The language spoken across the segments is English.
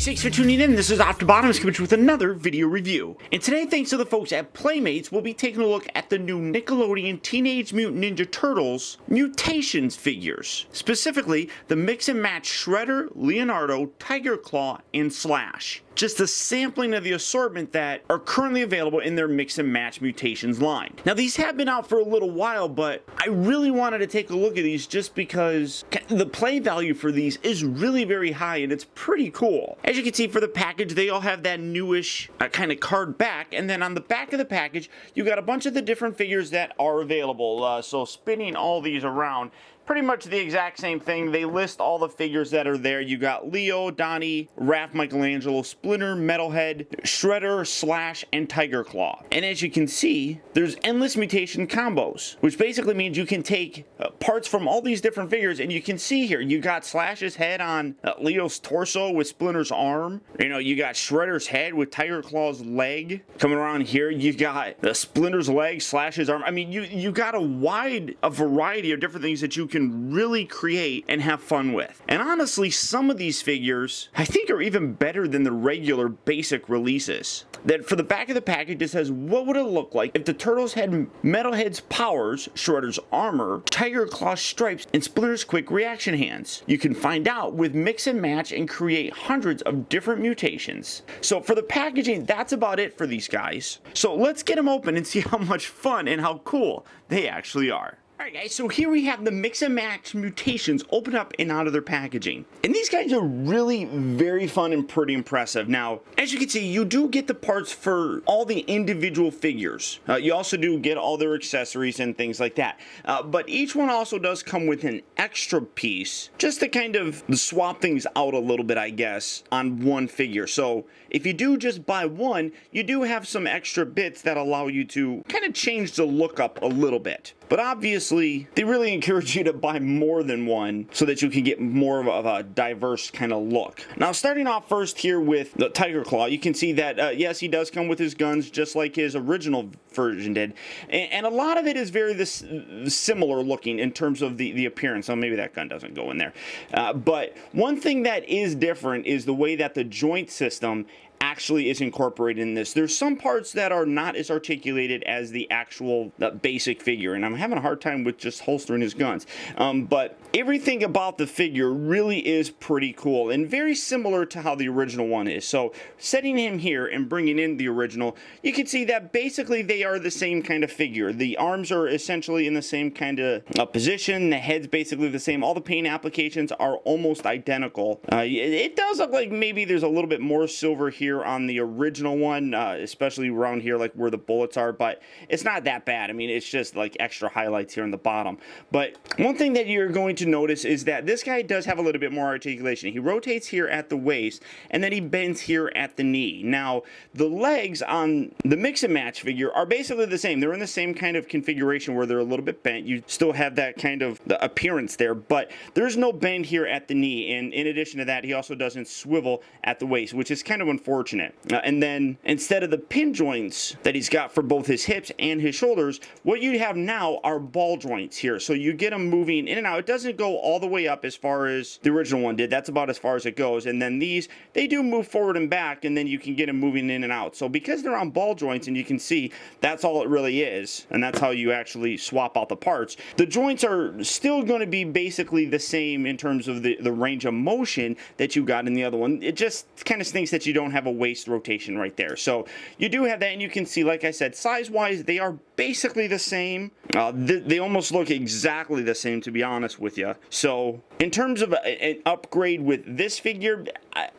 guys, thanks for tuning in. This is optibotimus coming with another video review. And today, thanks to the folks at Playmates, we'll be taking a look at the new Nickelodeon Teenage Mutant Ninja Turtles Mutations figures. Specifically, the mix and match Shredder, Leonardo, Tiger Claw, and Slash. Just a sampling of the assortment that are currently available in their mix and match Mutations line. Now, these have been out for a little while, but I really wanted to take a look at these just because the play value for these is really very high and it's pretty cool. As you can see, for the package, they all have that newish kind of card back, and then on the back of the package, you got a bunch of the different figures that are available. So spinning all these around, pretty much the exact same thing. They list all the figures that are there. You got Leo, Donnie, Raph, Michelangelo, Splinter, Metalhead, Shredder, Slash, and Tiger Claw. And as you can see, there's endless mutation combos, which basically means you can take parts from all these different figures, and you can see here, you got Slash's head on Leo's torso with Splinter's arm. You know, you got Shredder's head with Tiger Claw's leg. Coming around here, you got Splinter's leg, Slash's arm. I mean, you got a variety of different things that you can really create and have fun with. And honestly, some of these figures I think are even better than the regular basic releases. That for the back of the package, it says, what would it look like if the Turtles had Metalhead's powers, Shredder's armor, Tiger Claw's stripes, and Splinter's quick reaction hands? You can find out with mix and match and create hundreds of different mutations. So for the packaging, that's about it for these guys. So let's get them open and see how much fun and how cool they actually are. Alright guys, so here we have the mix and match Mutations open up and out of their packaging. And these guys are really very fun and pretty impressive. Now, as you can see, you do get the parts for all the individual figures. You also do get all their accessories and things like that. But each one also does come with an extra piece, just to kind of swap things out a little bit, I guess, on one figure. So if you do just buy one, you do have some extra bits that allow you to kind of change the look up a little bit. But obviously, they really encourage you to buy more than one so that you can get more of a diverse kind of look. Now, starting off first here with the Tiger Claw, you can see that, yes, he does come with his guns just like his original version did. And a lot of it is very similar looking in terms of the appearance. So maybe that gun doesn't go in there. But one thing that is different is the way that the joint system actually is incorporated in this. There's some parts that are not as articulated as the actual basic figure, and I'm having a hard time with just holstering his guns. But everything about the figure really is pretty cool and very similar to how the original one is. So setting him here and bringing in the original, you can see that basically they are the same kind of figure. The arms are essentially in the same kind of position. The head's basically the same. All the paint applications are almost identical. It does look like maybe there's a little bit more silver here on the original one, especially around here like where the bullets are, but it's not that bad. I mean, it's just like extra highlights here in the bottom. But one thing that you're going to notice is that this guy does have a little bit more articulation. He rotates here at the waist and then he bends here at the knee. Now, the legs on the mix and match figure are basically the same. They're in the same kind of configuration where they're a little bit bent. You still have that kind of the appearance there, but there's no bend here at the knee. And in addition to that, he also doesn't swivel at the waist, which is kind of unfortunate. And then instead of the pin joints that he's got for both his hips and his shoulders, what you have now are ball joints here. So you get them moving in and out. It doesn't go all the way up as far as the original one did. That's about as far as it goes. And then these, they do move forward and back, and then you can get them moving in and out. So because they're on ball joints, and you can see that's all it really is, and that's how you actually swap out the parts. The joints are still going to be basically the same in terms of the range of motion that you got in the other one. It just kind of stinks that you don't have a waist rotation right there. So you do have that, and you can see, like I said, size-wise, they are basically the same. They almost look exactly the same, to be honest with you. So in terms of an upgrade with this figure,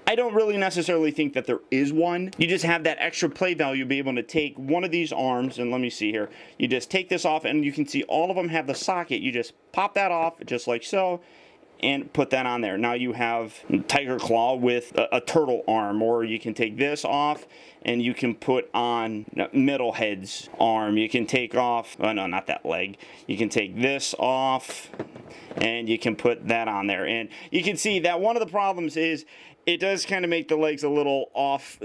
I don't really necessarily think that there is one. You just have that extra play value, be able to take one of these arms, and let me see here. You just take this off, and you can see all of them have the socket. You just pop that off, just like so, and put that on there. Now you have Tiger Claw with a turtle arm, or you can take this off and you can put on Metalhead's arm. You can take off, oh no, not that leg. You can take this off and you can put that on there. And you can see that one of the problems is it does kind of make the legs a little off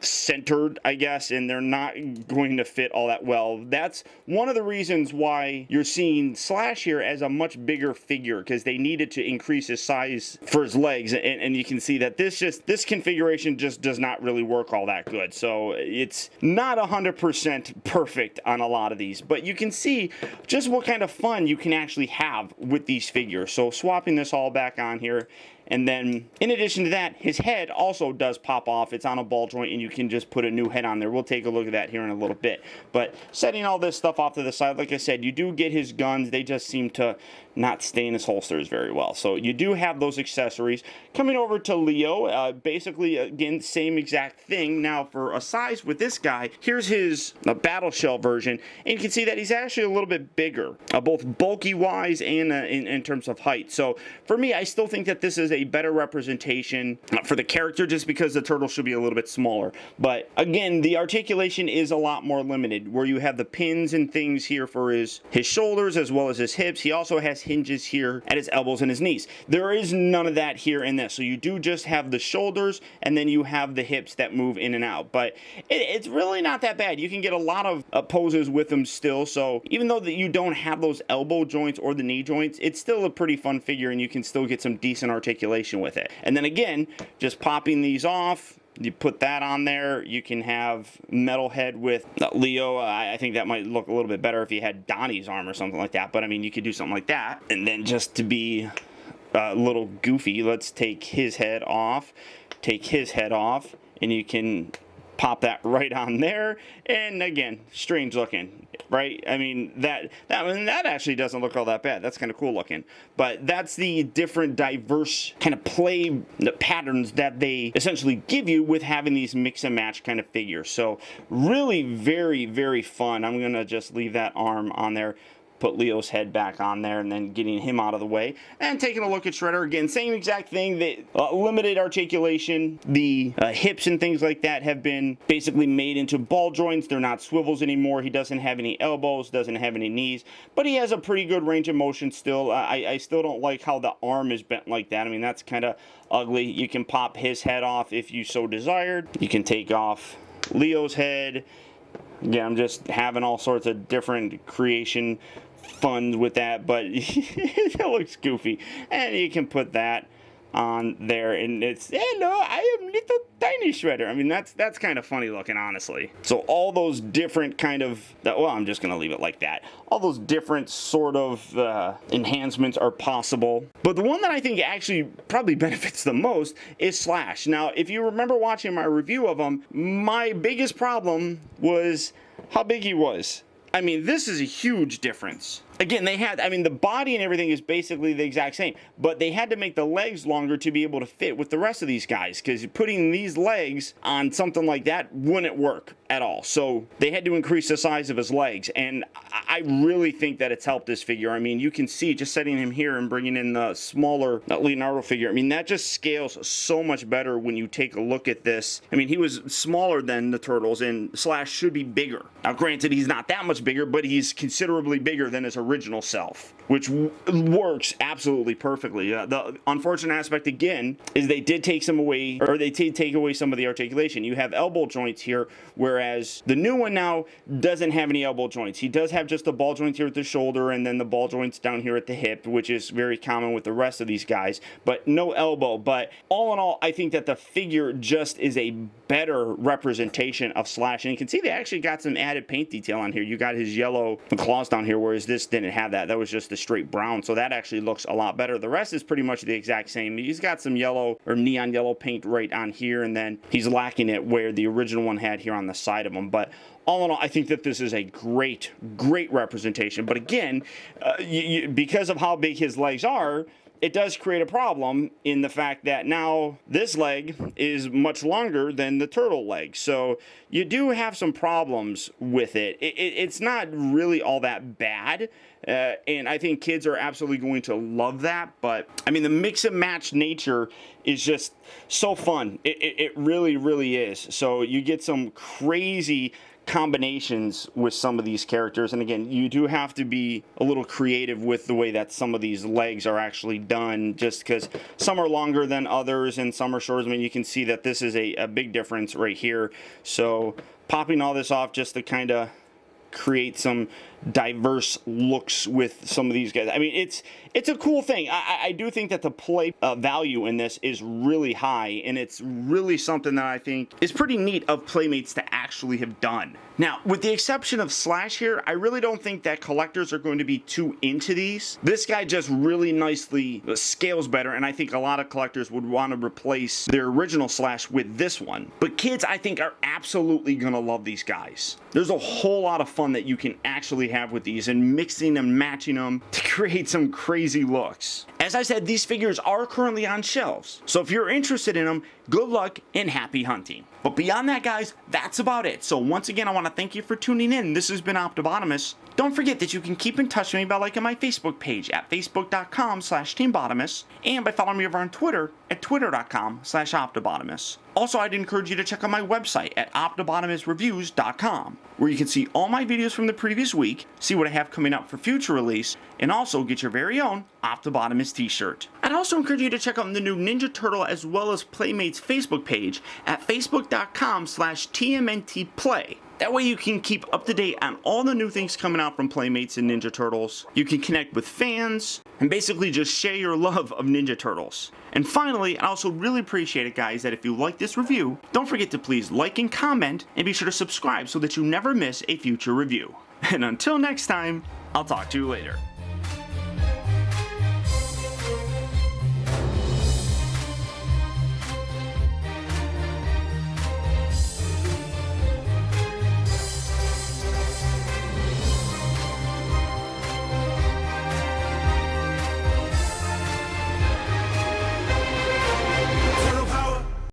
centered, I guess, and they're not going to fit all that well. That's one of the reasons why you're seeing Slash here as a much bigger figure, because they needed to increase his size for his legs, and you can see that this configuration just does not really work all that good. So it's not 100% perfect on a lot of these, but you can see just what kind of fun you can actually have with these figures. So swapping this all back on here, and then in addition to that, his head also does pop off. It's on a ball joint, and you can just put a new head on there. We'll take a look at that here in a little bit. But setting all this stuff off to the side, like I said, you do get his guns. They just seem to not stay in his holsters very well. So you do have those accessories. Coming over to Leo, basically, again, same exact thing. Now, for a size with this guy, here's his battle shell version, and you can see that he's actually a little bit bigger, both bulky-wise and in terms of height. So for me, I still think that this is a better representation for the character, just because the turtle should be a little bit smaller. But again, the articulation is a lot more limited, where you have the pins and things here for his shoulders as well as his hips. He also has hinges here at his elbows and his knees. There is none of that here in this. So you do just have the shoulders, and then you have the hips that move in and out. But it's really not that bad. You can get a lot of poses with them still. So even though that you don't have those elbow joints or the knee joints, it's still a pretty fun figure, and you can still get some decent articulation with it. And then again, just popping these off, you put that on there. You can have metal head with Leo. I think that might look a little bit better if you had Donnie's arm or something like that. But I mean, you could do something like that. And then just to be a little goofy, let's take his head off, and you can pop that right on there. And again, strange looking, right? I mean, that actually doesn't look all that bad. That's kind of cool looking. But that's the different diverse kind of play patterns that they essentially give you with having these mix and match kind of figures. So really very, very fun. I'm gonna just leave that arm on there, put Leo's head back on there, and then getting him out of the way, and taking a look at Shredder. Again, same exact thing. The limited articulation, the hips and things like that have been basically made into ball joints. They're not swivels anymore. He doesn't have any elbows, doesn't have any knees, but he has a pretty good range of motion still. I still don't like how the arm is bent like that. I mean, that's kind of ugly. You can pop his head off if you so desired. You can take off Leo's head. Yeah, I'm just having all sorts of different creation fun with that, but it looks goofy. And you can put that on there, and it's, hello, I am little tiny Shredder. I mean, that's kind of funny looking, honestly. So all those different kind of, well, I'm just gonna leave it like that. All those different sort of enhancements are possible, but the one that I think actually probably benefits the most is Slash. Now, if you remember watching my review of him, my biggest problem was how big he was. I mean, this is a huge difference. Again, they had, I mean, the body and everything is basically the exact same, but they had to make the legs longer to be able to fit with the rest of these guys, because putting these legs on something like that wouldn't work at all. So they had to increase the size of his legs, and I really think that it's helped this figure. I mean, you can see just setting him here and bringing in the smaller Leonardo figure. I mean, that just scales so much better when you take a look at this. I mean, he was smaller than the Turtles, and Slash should be bigger. Now, granted, he's not that much bigger, but he's considerably bigger than his original self, which works absolutely perfectly. The unfortunate aspect, again, is they did take some away, or they did take away some of the articulation. You have elbow joints here, whereas the new one now doesn't have any elbow joints. He does have just the ball joints here at the shoulder, and then the ball joints down here at the hip, which is very common with the rest of these guys, but no elbow. But all in all, I think that the figure just is a better representation of Slash, and you can see they actually got some added paint detail on here. You got his yellow claws down here, whereas this didn't have that. That was just the straight brown, so that actually looks a lot better. The rest is pretty much the exact same. He's got some yellow or neon yellow paint right on here, and then he's lacking it where the original one had here on the side of him. But all in all, I think that this is a great representation. But again, because of how big his legs are, it does create a problem in the fact that now this leg is much longer than the turtle leg. So you do have some problems with it. It's not really all that bad. And I think kids are absolutely going to love that. But I mean, the mix and match nature is just so fun. It really, really is. So you get some crazy combinations with some of these characters. And again, you do have to be a little creative with the way that some of these legs are actually done, just because some are longer than others and some are shorter. I mean, you can see that this is a big difference right here. So popping all this off just to kind of create some diverse looks with some of these guys. I mean, it's a cool thing. I do think that the play value in this is really high, and it's really something that I think is pretty neat of Playmates to actually have done. Now, with the exception of Slash here, I really don't think that collectors are going to be too into these. This guy just really nicely scales better, and I think a lot of collectors would want to replace their original Slash with this one. But kids, I think, are absolutely going to love these guys. There's a whole lot of fun that you can actually have with these, and mixing and matching them to create some crazy looks. As I said, these figures are currently on shelves, so if you're interested in them, good luck and happy hunting. But beyond that, guys, that's about it. So once again, I want to thank you for tuning in. This has been Optibotimus. Don't forget that you can keep in touch with me by liking my Facebook page at facebook.com/teambotimus and by following me over on Twitter at twitter.com/optibotimus. Also, I'd encourage you to check out my website at optibotimusreviews.com, where you can see all my videos from the previous week, see what I have coming up for future release, and also get your very own Optibotimus t-shirt. I'd also encourage you to check out the new Ninja Turtle as well as Playmates Facebook page at facebook.com/tmntplay. That way you can keep up to date on all the new things coming out from Playmates and Ninja Turtles. You can connect with fans and basically just share your love of Ninja Turtles. And finally, I also really appreciate it, guys, that if you like this review, don't forget to please like and comment, and be sure to subscribe so that you never miss a future review. And until next time, I'll talk to you later.